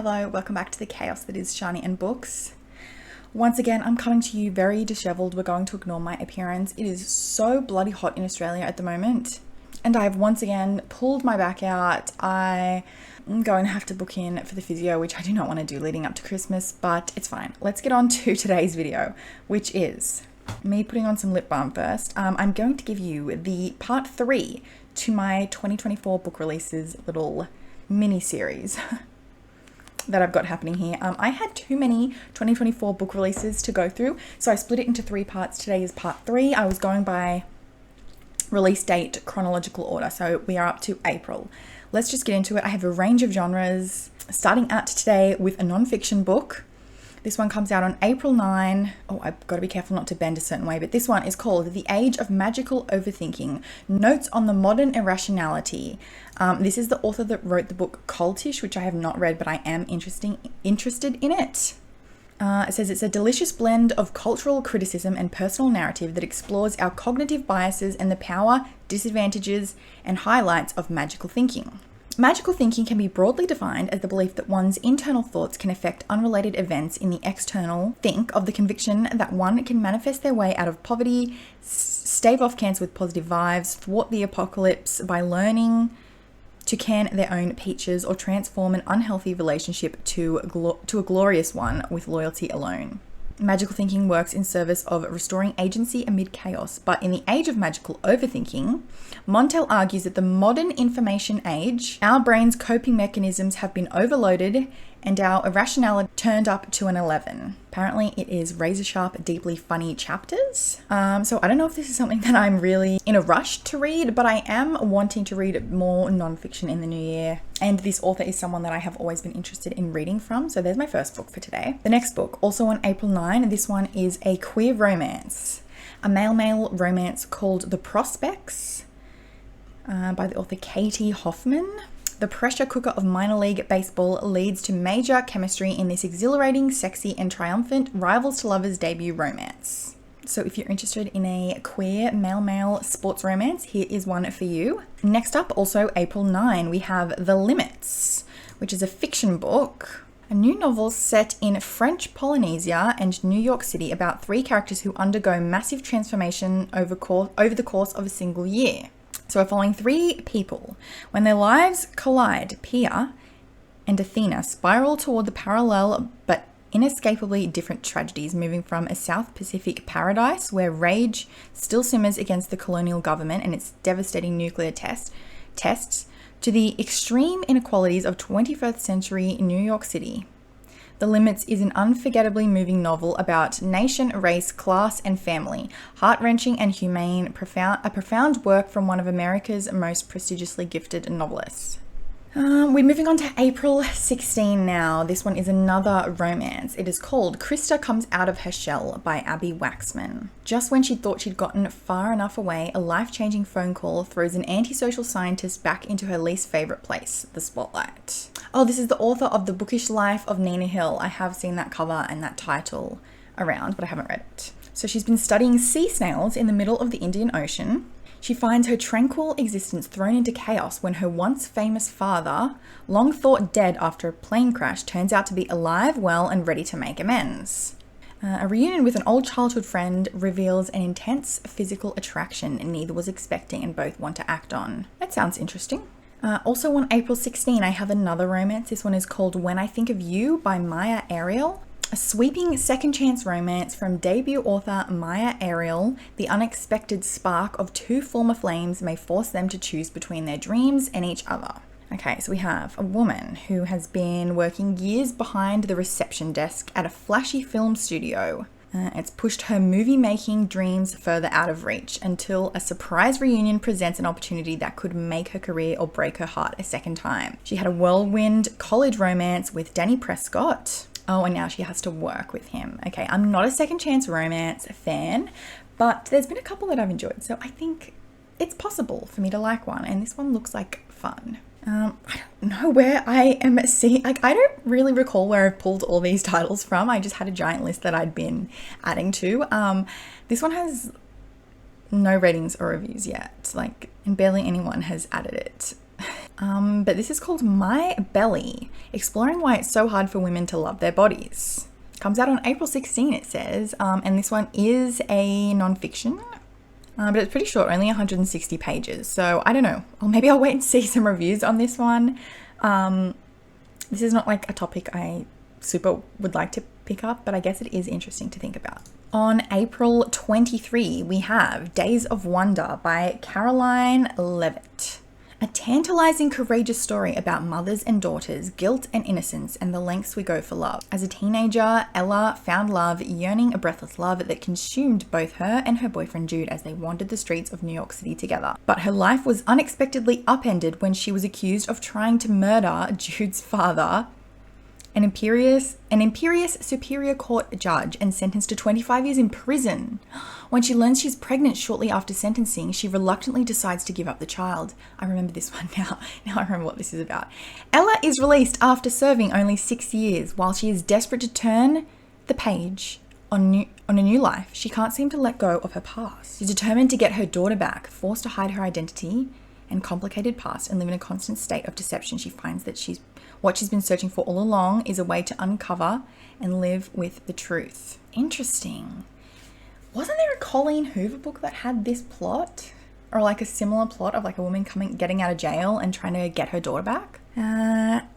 Hello, welcome back to the chaos that is Shani and books. Once again, I'm coming to you very disheveled. We're going to ignore my appearance. It is so bloody hot in Australia at the moment. And I have once again pulled my back out. I'm going to have to book in for the physio, which I do not want to do leading up to Christmas, but it's fine. Let's get on to today's video, which is me putting on some lip balm first. I'm going to give you the part 3 to my 2024 book releases little mini series that I've got happening here. I had too many 2024 book releases to go through, so I split it into 3 parts. Today is part 3. I was going by release date chronological order, so we are up to April. Let's just get into it. I have a range of genres, starting out today with a non-fiction book. This one comes out on April 9. Oh, I've got to be careful not to bend a certain way, but this one is called The Age of Magical Overthinking, Notes on the Modern Irrationality. This is the author that wrote the book Cultish, which I have not read, but I am interested in it. It says it's a delicious blend of cultural criticism and personal narrative that explores our cognitive biases and the power, disadvantages, and highlights of magical thinking. Magical thinking can be broadly defined as the belief that one's internal thoughts can affect unrelated events in the external. Think of the conviction that one can manifest their way out of poverty, stave off cancer with positive vibes, thwart the apocalypse by learning to can their own peaches, or transform an unhealthy relationship to a glorious one with loyalty alone. Magical thinking works in service of restoring agency amid chaos, but in the age of magical overthinking, Montel argues that the modern information age, our brain's coping mechanisms have been overloaded and our irrationality turned up to an 11. Apparently it is razor sharp, deeply funny chapters. So I don't know if this is something that I'm really in a rush to read, but I am wanting to read more nonfiction in the new year. And this author is someone that I have always been interested in reading from. So there's my first book for today. The next book, also on April 9, this one is a queer romance. A male-male romance called The Prospects by the author Katie Hoffman. The pressure cooker of minor league baseball leads to major chemistry in this exhilarating, sexy, and triumphant rivals to lovers debut romance. So if you're interested in a queer male-male sports romance, here is one for you. Next up, also April 9, we have The Limits, which is a fiction book. A new novel set in French Polynesia and New York City about 3 characters who undergo massive transformation over the course of a single year. So we're following 3 people. When their lives collide, Pia and Athena spiral toward the parallel but inescapably different tragedies, moving from a South Pacific paradise where rage still simmers against the colonial government and its devastating nuclear tests to the extreme inequalities of 21st century New York City. The Limits is an unforgettably moving novel about nation, race, class, and family. Heart-wrenching and humane, a profound work from one of America's most prestigiously gifted novelists. We're moving on to April 16 now. This one is another romance. It is called Christa Comes Out of Her Shell by Abby Waxman. Just when she thought she'd gotten far enough away, a life-changing phone call throws an antisocial scientist back into her least favorite place, the spotlight. Oh, this is the author of The Bookish Life of Nina Hill. I have seen that cover and that title around, but I haven't read it. So she's been studying sea snails in the middle of the Indian Ocean. She finds her tranquil existence thrown into chaos when her once famous father, long thought dead after a plane crash, turns out to be alive, well, and ready to make amends. A reunion with an old childhood friend reveals an intense physical attraction neither was expecting and both want to act on. That sounds interesting. Also on April 16, I have another romance. This one is called When I Think of You by Maya Ariel. A sweeping second chance romance from debut author Maya Ariel. The unexpected spark of 2 former flames may force them to choose between their dreams and each other. Okay, so we have a woman who has been working years behind the reception desk at a flashy film studio. It's pushed her movie-making dreams further out of reach until a surprise reunion presents an opportunity that could make her career or break her heart a second time. She had a whirlwind college romance with Danny Prescott. Oh, and now she has to work with him. Okay, I'm not a second chance romance fan, but there's been a couple that I've enjoyed, so I think it's possible for me to like one, and this one looks like fun. I don't know where I am seeing, I don't really recall where I've pulled all these titles from. I just had a giant list that I'd been adding to. This one has no ratings or reviews yet, and barely anyone has added it. But this is called My Belly, exploring why it's so hard for women to love their bodies. Comes out on April 16, it says, and this one is a non-fiction, but it's pretty short, only 160 pages. So I don't know, or maybe I'll wait and see some reviews on this one. This is not like a topic I super would like to pick up, but I guess it is interesting to think about. On April 23, we have Days of Wonder by Caroline Levitt. A tantalizing, courageous story about mothers and daughters, guilt and innocence, and the lengths we go for love. As a teenager, Ella found love, yearning a breathless love that consumed both her and her boyfriend Jude as they wandered the streets of New York City together. But her life was unexpectedly upended when she was accused of trying to murder Jude's father, an imperious Superior Court judge, and sentenced to 25 years in prison. When she learns she's pregnant shortly after sentencing, she reluctantly decides to give up the child. I remember this one now. Now I remember what this is about. Ella is released after serving only 6 years. While she is desperate to turn the page on a new life, she can't seem to let go of her past. She's determined to get her daughter back, forced to hide her identity and complicated past and live in a constant state of deception. She finds that what she's been searching for all along is a way to uncover and live with the truth. Interesting. Wasn't there a Colleen Hoover book that had this plot? Or like a similar plot of like a woman getting out of jail and trying to get her daughter back?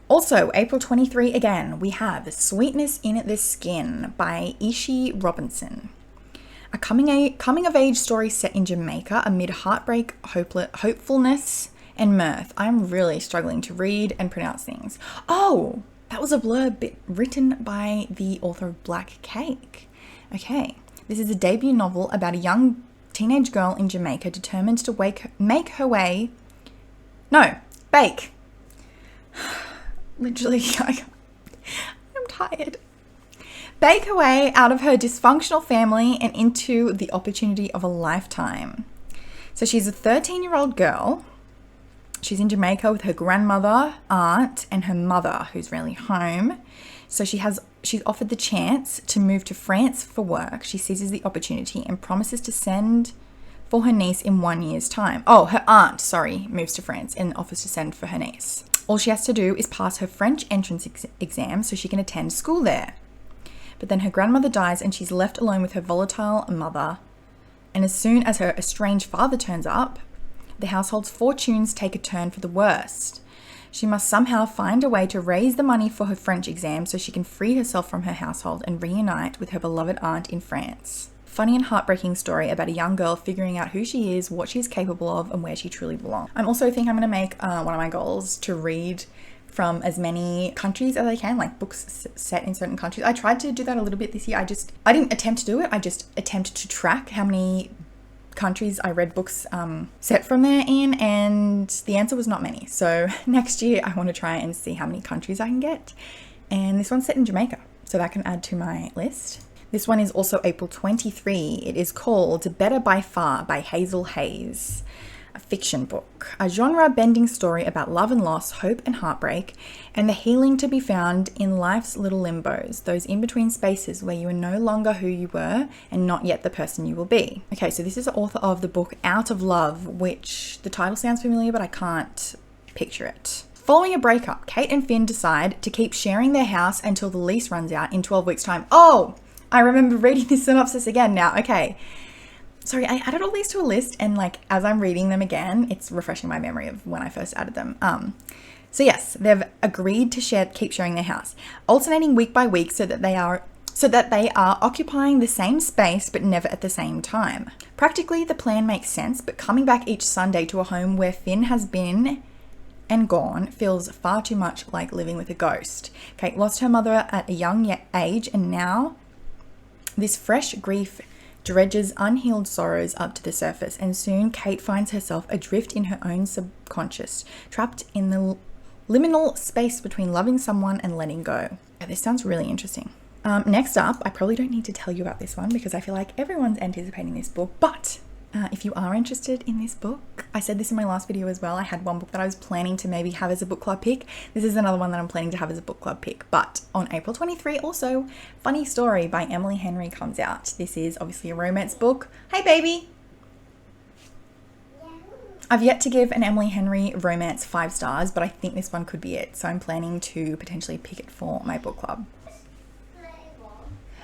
Also, April 23 again, we have Sweetness in the Skin by Ishi Robinson. A coming of age story set in Jamaica amid heartbreak, hopefulness, and mirth. I'm really struggling to read and pronounce things. Oh, that was a blurb written by the author of Black Cake. Okay, this is a debut novel about a young teenage girl in Jamaica determined to bake. Literally, I'm tired. Bake her way out of her dysfunctional family and into the opportunity of a lifetime. So she's a 13-year-old girl. She's in Jamaica with her grandmother, aunt, and her mother, who's rarely home. So she's offered the chance to move to France for work. She seizes the opportunity and promises to send for her niece in 1 year's time. Oh, her aunt, moves to France and offers to send for her niece. All she has to do is pass her French entrance exam so she can attend school there. But then her grandmother dies and she's left alone with her volatile mother. And as soon as her estranged father turns up, the household's fortunes take a turn for the worst. She must somehow find a way to raise the money for her French exam so she can free herself from her household and reunite with her beloved aunt in France. Funny and heartbreaking story about a young girl figuring out who she is, what she's capable of, and where she truly belongs. I'm also thinking I'm going to make one of my goals to read from as many countries as I can, like books set in certain countries. I tried to do that a little bit this year. I didn't attempt to do it. I just attempted to track how many countries I read books set from there in, and the answer was not many. So next year I want to try and see how many countries I can get. And this one's set in Jamaica, so that can add to my list. This one is also April 23. It is called Better by Far by Hazel Hayes. A fiction book, a genre-bending story about love and loss, hope and heartbreak, and the healing to be found in life's little limbos, those in-between spaces where you are no longer who you were and not yet the person you will be. Okay, so this is the author of the book Out of Love, which the title sounds familiar, but I can't picture it. Following a breakup, Kate and Finn decide to keep sharing their house until the lease runs out in 12 weeks' time. Oh, I remember reading this synopsis again now. Okay. Sorry, I added all these to a list, and like as I'm reading them again, it's refreshing my memory of when I first added them. So yes, they've agreed to keep sharing their house, alternating week by week so that they are occupying the same space but never at the same time. Practically, the plan makes sense, but coming back each Sunday to a home where Finn has been and gone feels far too much like living with a ghost. Kate lost her mother at a young age, and now this fresh grief dredges unhealed sorrows up to the surface, and soon Kate finds herself adrift in her own subconscious, trapped in the liminal space between loving someone and letting go. Yeah, this sounds really interesting. Next up, I probably don't need to tell you about this one because I feel like everyone's anticipating this book, but if you are interested in this book, I said this in my last video as well, I had one book that I was planning to maybe have as a book club pick. This is another one that I'm planning to have as a book club pick. But on April 23 also, Funny Story by Emily Henry comes out. This is obviously a romance book. Hey baby! I've yet to give an Emily Henry romance 5 stars, but I think this one could be it. So I'm planning to potentially pick it for my book club.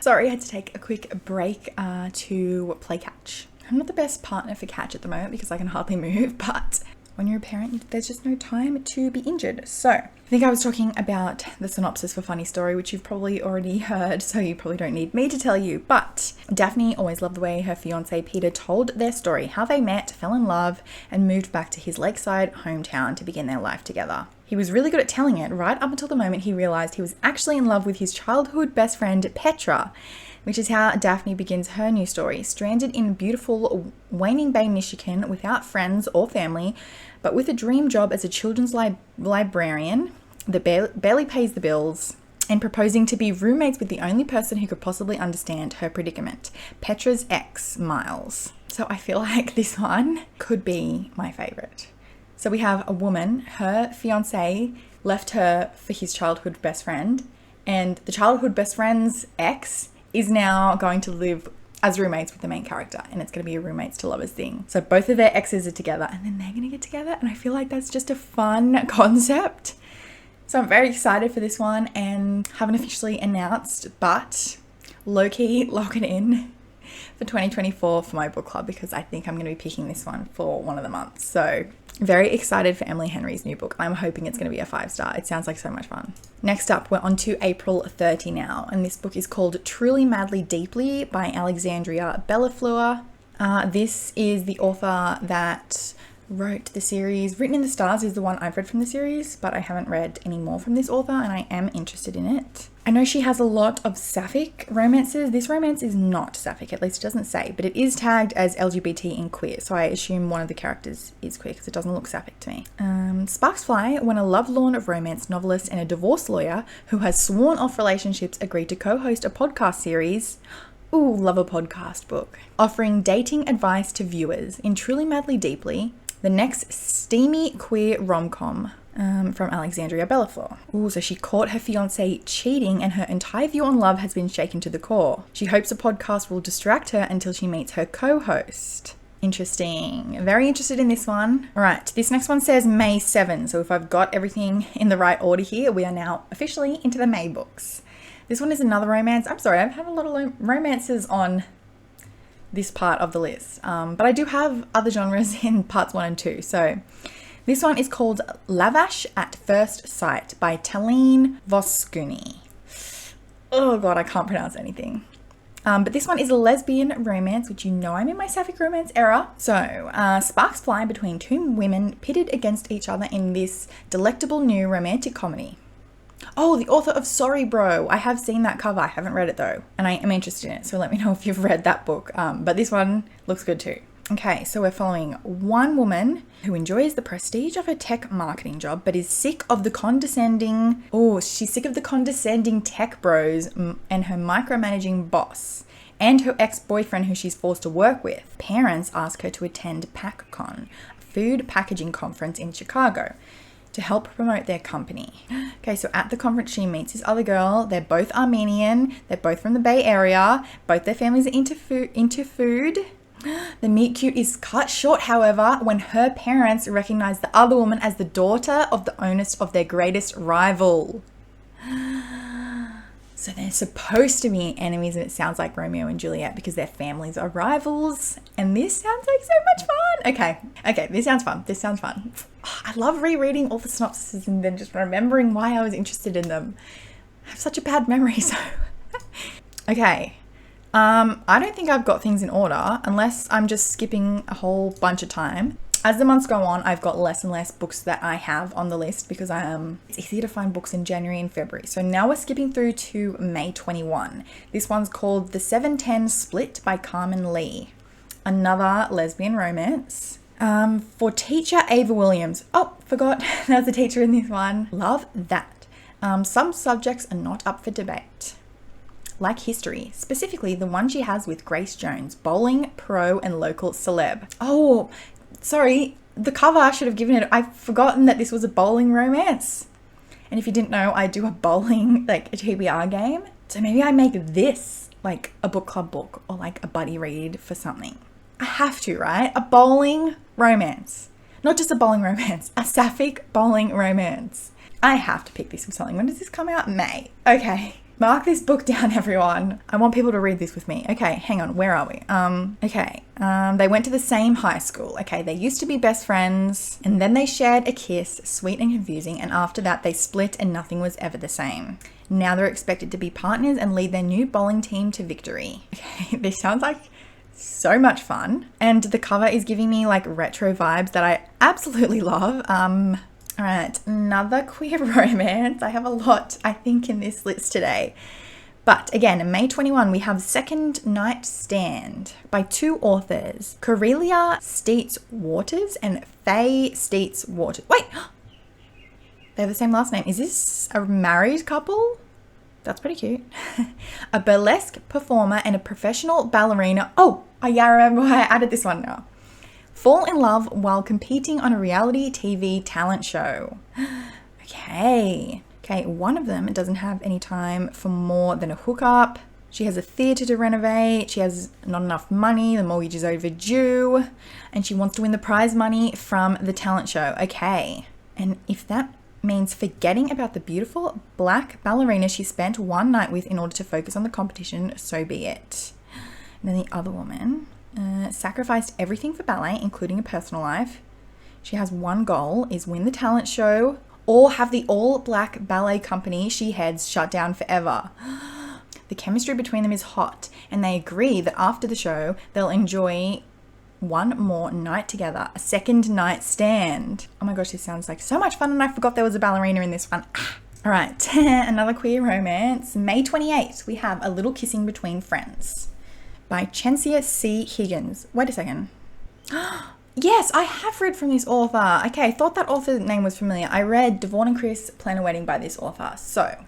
Sorry, I had to take a quick break to play catch. I'm not the best partner for catch at the moment because I can hardly move, but when you're a parent, there's just no time to be injured. So I think I was talking about the synopsis for Funny Story, which you've probably already heard, so you probably don't need me to tell you. But Daphne always loved the way her fiance Peter told their story, how they met, fell in love, and moved back to his lakeside hometown to begin their life together. He was really good at telling it right up until the moment he realized he was actually in love with his childhood best friend Petra, which is how Daphne begins her new story. Stranded in beautiful Waning Bay, Michigan, without friends or family, but with a dream job as a children's librarian that barely pays the bills, and proposing to be roommates with the only person who could possibly understand her predicament, Petra's ex, Miles. So I feel like this one could be my favorite. So we have a woman, her fiance left her for his childhood best friend, and the childhood best friend's ex is now going to live as roommates with the main character, and it's going to be a roommates to lovers thing. So both of their exes are together and then they're going to get together, and I feel like that's just a fun concept. So I'm very excited for this one and haven't officially announced, but low-key lock it in for 2024 for my book club because I think I'm going to be picking this one for one of the months. So very excited for Emily Henry's new book. I'm hoping it's going to be a 5-star. It sounds like so much fun. Next up, we're on to April 30 now, and this book is called Truly Madly Deeply by Alexandria Bellafleur. This is the author that wrote the series. Written in the Stars is the one I've read from the series, but I haven't read any more from this author and I am interested in it. I know she has a lot of sapphic romances. This romance is not sapphic, at least it doesn't say, but it is tagged as LGBT and queer, so I assume one of the characters is queer because it doesn't look sapphic to me. Sparks fly when a lovelorn romance novelist and a divorce lawyer who has sworn off relationships agree to co-host a podcast series. Ooh, love a podcast book. Offering dating advice to viewers in Truly Madly Deeply, the next steamy queer rom-com from Alexandria Bellafleur. Ooh, so she caught her fiancé cheating and her entire view on love has been shaken to the core. She hopes a podcast will distract her until she meets her co-host. Interesting. Very interested in this one. All right, this next one says May 7. So if I've got everything in the right order here, we are now officially into the May books. This one is another romance. I'm sorry, I've had a lot of romances on this part of the list, but I do have other genres in parts 1 and 2. So this one is called Lavash at First Sight by Talene Voskuni. Oh god, I can't pronounce anything. But this one is a lesbian romance, which you know I'm in my sapphic romance era. So sparks fly between two women pitted against each other in this delectable new romantic comedy. Oh, the author of Sorry Bro. I have seen that cover. I haven't read it though, and I am interested in it. So let me know if you've read that book. But this one looks good too. Okay, so we're following one woman who enjoys the prestige of her tech marketing job, but is sick of the condescending... Oh, she's sick of the condescending tech bros and her micromanaging boss and her ex-boyfriend who she's forced to work with. Parents ask her to attend PackCon, a food packaging conference in Chicago, to help promote their company. Okay, so at the conference she meets this other girl. They're both Armenian. They're both from the Bay Area. Both their families are into food. The meet cute is cut short, however, when her parents recognize the other woman as the daughter of the owner of their greatest rival. So they're supposed to be enemies, and it sounds like Romeo and Juliet because their families are rivals. And this sounds like so much fun. Okay, this sounds fun. I love rereading all the synopses and then just remembering why I was interested in them. I have such a bad memory, so... Okay. I don't think I've got things in order unless I'm just skipping a whole bunch of time. As the months go on, I've got less and less books that I have on the list because it's easier to find books in January and February. So now we're skipping through to May 21. This one's called The 710 Split by Carmen Lee. Another lesbian romance. For teacher Ava Williams. Oh, forgot there's a teacher in this one. Love that. Some subjects are not up for debate. Like history, specifically the one she has with Grace Jones, bowling pro and local celeb. Oh, sorry, the cover I should have given it. I've forgotten that this was a bowling romance. And if you didn't know, I do a bowling, like a TBR game. So maybe I make this like a book club book or like a buddy read for something. I have to, right? A bowling romance. Not just a bowling romance, a sapphic bowling romance. I have to pick this for something. When does this come out? May. Okay. Mark this book down, everyone. I want people to read this with me. Okay, hang on. Where are we? They went to the same high school. Okay, they used to be best friends, and then they shared a kiss, sweet and confusing, and after that they split and nothing was ever the same. Now they're expected to be partners and lead their new bowling team to victory. Okay, this sounds like so much fun. And the cover is giving me like retro vibes that I absolutely love. All right, another queer romance. I have a lot, I think, in this list today. But again, May 21, we have Second Night Stand by two authors, Corelia Steets Waters and Faye Steets Waters. Wait, they have the same last name. Is this a married couple? That's pretty cute. A burlesque performer and a professional ballerina. Oh, yeah, I remember why I added this one now. Fall in love while competing on a reality TV talent show. Okay, one of them doesn't have any time for more than a hookup. She has a theatre to renovate. She has not enough money. The mortgage is overdue. And she wants to win the prize money from the talent show. Okay, and if that means forgetting about the beautiful black ballerina she spent one night with in order to focus on the competition, so be it. And then the other woman sacrificed everything for ballet, including a personal life. She has one goal, is win the talent show or have the all-black ballet company she heads shut down forever. The chemistry between them is hot, and they agree that after the show, they'll enjoy one more night together, a second night stand. Oh my gosh, this sounds like so much fun, and I forgot there was a ballerina in this one. All right, another queer romance. May 28th, we have A Little Kissing Between Friends by Chensia C. Higgins. Wait a second. Yes, I have read from this author. Okay, I thought that author's name was familiar. I read Devon and Chris Plan a Wedding by this author. So,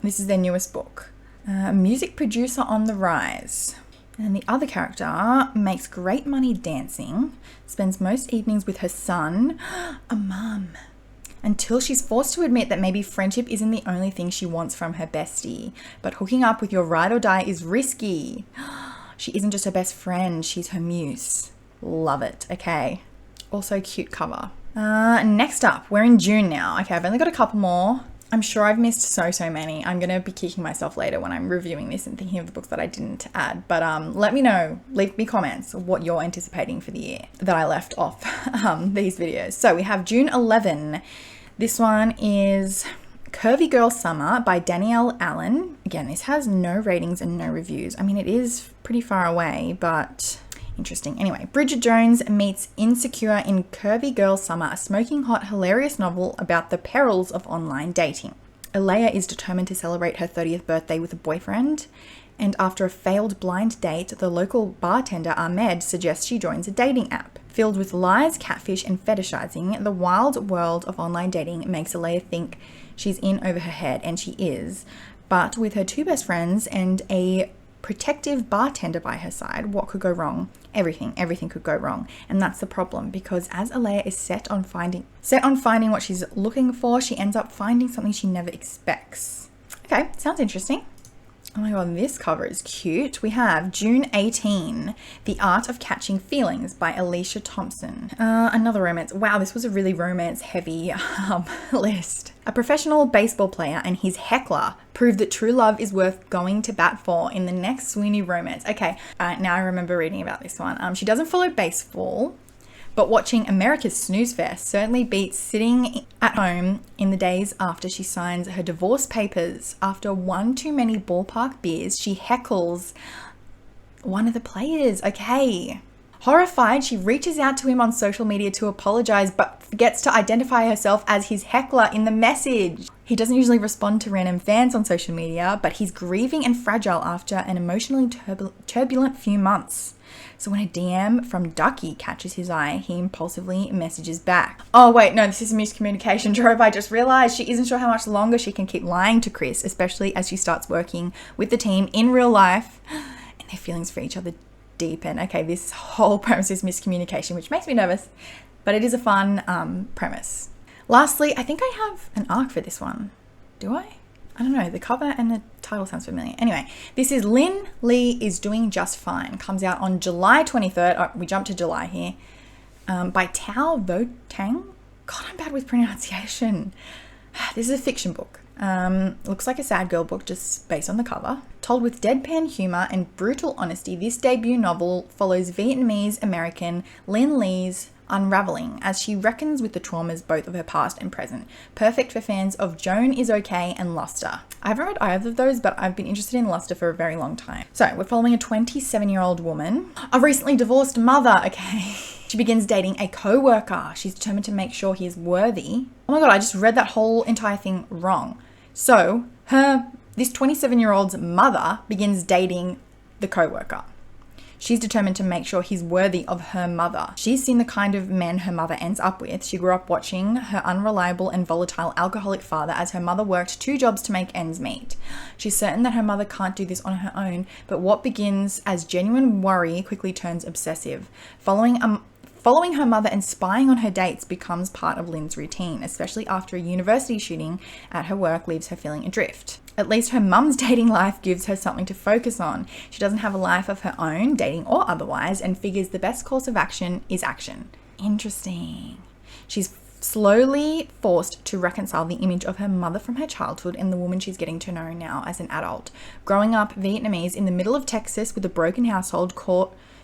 this is their newest book. Music producer on the rise. And the other character makes great money dancing, spends most evenings with her son, a mum, until she's forced to admit that maybe friendship isn't the only thing she wants from her bestie. But hooking up with your ride or die is risky. She isn't just her best friend, she's her muse. Love it. Okay. Also cute cover. Next up, we're in June now. Okay, I've only got a couple more. I'm sure I've missed so many. I'm going to be kicking myself later when I'm reviewing this and thinking of the books that I didn't add. But let me know, leave me comments what you're anticipating for the year that I left off these videos. So we have June 11. This one is Curvy Girl Summer by Danielle Allen. Again, this has no ratings and no reviews. I mean, it is pretty far away, but interesting. Anyway, Bridget Jones meets Insecure in Curvy Girl Summer, a smoking hot, hilarious novel about the perils of online dating. Alea is determined to celebrate her 30th birthday with a boyfriend, and after a failed blind date, the local bartender Ahmed suggests she joins a dating app. Filled with lies, catfish, and fetishizing, the wild world of online dating makes Alea think she's in over her head, and she is. But with her two best friends and a protective bartender by her side, what could go wrong? Everything could go wrong. And that's the problem, because as Alea is set on finding what she's looking for, she ends up finding something she never expects. Okay, sounds interesting. Oh my god, this cover is cute. We have June 18, The Art of Catching Feelings by Alicia Thompson. Another romance. Wow, this was a really romance-heavy list. A professional baseball player and his heckler prove that true love is worth going to bat for in the next Sweeney romance. Okay, now I remember reading about this one. She doesn't follow baseball, but watching America's Snooze Fest certainly beats sitting at home in the days after she signs her divorce papers. After one too many ballpark beers, she heckles one of the players. Okay. Horrified, she reaches out to him on social media to apologize, but forgets to identify herself as his heckler in the message. He doesn't usually respond to random fans on social media, but he's grieving and fragile after an emotionally turbulent few months. So when a DM from Ducky catches his eye, he impulsively messages back. Oh wait, no, this is a miscommunication trope. I just realized she isn't sure how much longer she can keep lying to Chris, especially as she starts working with the team in real life and their feelings for each other deepen. Okay, this whole premise is miscommunication, which makes me nervous, but it is a fun premise. Lastly, I think I have an arc for this one. Do I? I don't know. The cover and the title sounds familiar. Anyway, this is Lee is Doing Just Fine. Comes out on July 23rd. Oh, we jumped to July here. by Tao Vo Tang. God, I'm bad with pronunciation. This is a fiction book. Looks like a sad girl book just based on the cover. Told with deadpan humor and brutal honesty, this debut novel follows Vietnamese American Linh Le's unraveling as she reckons with the traumas both of her past and present. Perfect for fans of Joan is Okay and Luster. I haven't read either of those, but I've been interested in Luster for a very long time. So we're following a 27-year-old woman, a recently divorced mother, okay. She begins dating a co-worker. She's determined to make sure he is worthy. Oh my God, I just read that whole entire thing wrong. So this 27-year-old's mother begins dating the co-worker. She's determined to make sure he's worthy of her mother. She's seen the kind of men her mother ends up with. She grew up watching her unreliable and volatile alcoholic father as her mother worked 2 jobs to make ends meet. She's certain that her mother can't do this on her own, but what begins as genuine worry quickly turns obsessive. Following her mother and spying on her dates becomes part of Lynn's routine, especially after a university shooting at her work leaves her feeling adrift. At least her mum's dating life gives her something to focus on. She doesn't have a life of her own, dating or otherwise, and figures the best course of action is action. Interesting. She's slowly forced to reconcile the image of her mother from her childhood and the woman she's getting to know now as an adult. Growing up Vietnamese in the middle of Texas with a broken household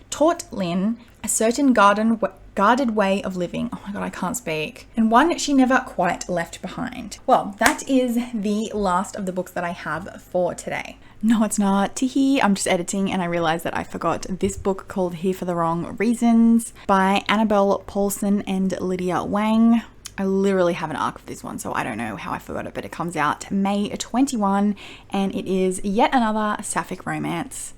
taught Lynn a certain guarded way of living. Oh my God, I can't speak. And one she never quite left behind. Well, that is the last of the books that I have for today. No, it's not. Teehee, I'm just editing and I realized that I forgot this book called Here for the Wrong Reasons by Annabelle Paulson and Lydia Wang. I literally have an arc of this one, so I don't know how I forgot it, but it comes out May 21 and it is yet another sapphic romance.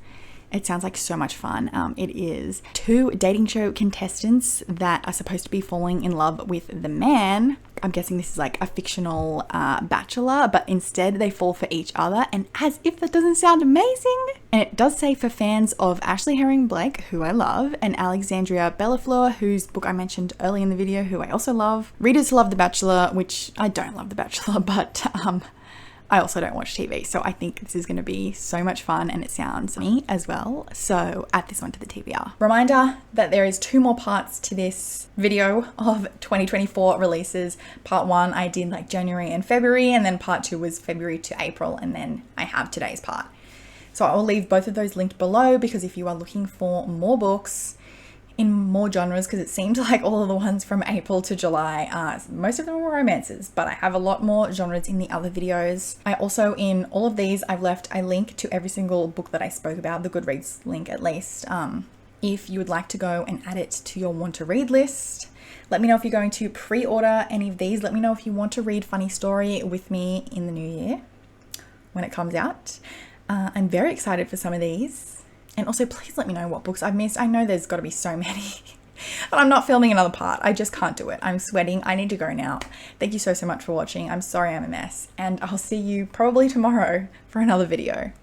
It sounds like so much fun. It is 2 dating show contestants that are supposed to be falling in love with the man. I'm guessing this is like a fictional bachelor, but instead they fall for each other. And as if that doesn't sound amazing. And it does say for fans of Ashley Herring Blake, who I love, and Alexandria Bellafleur, whose book I mentioned early in the video, who I also love. Readers love The Bachelor, which I don't love The Bachelor, but I also don't watch TV, so I think this is going to be so much fun and it sounds me as well. So add this one to the TBR. Reminder that there is 2 more parts to this video of 2024 releases. Part 1 I did like January and February, and then part 2 was February to April, and then I have today's part. So I will leave both of those linked below because if you are looking for more books in more genres, because it seems like all of the ones from April to July, most of them were romances, but I have a lot more genres in the other videos. I also, in all of these, I've left a link to every single book that I spoke about, the Goodreads link at least, if you would like to go and add it to your want to read list. Let me know if you're going to pre-order any of these. Let me know if you want to read Funny Story with me in the new year when it comes out. I'm very excited for some of these. And also, please let me know what books I've missed. I know there's got to be so many, but I'm not filming another part. I just can't do it. I'm sweating. I need to go now. Thank you so much for watching. I'm sorry I'm a mess, and I'll see you probably tomorrow for another video.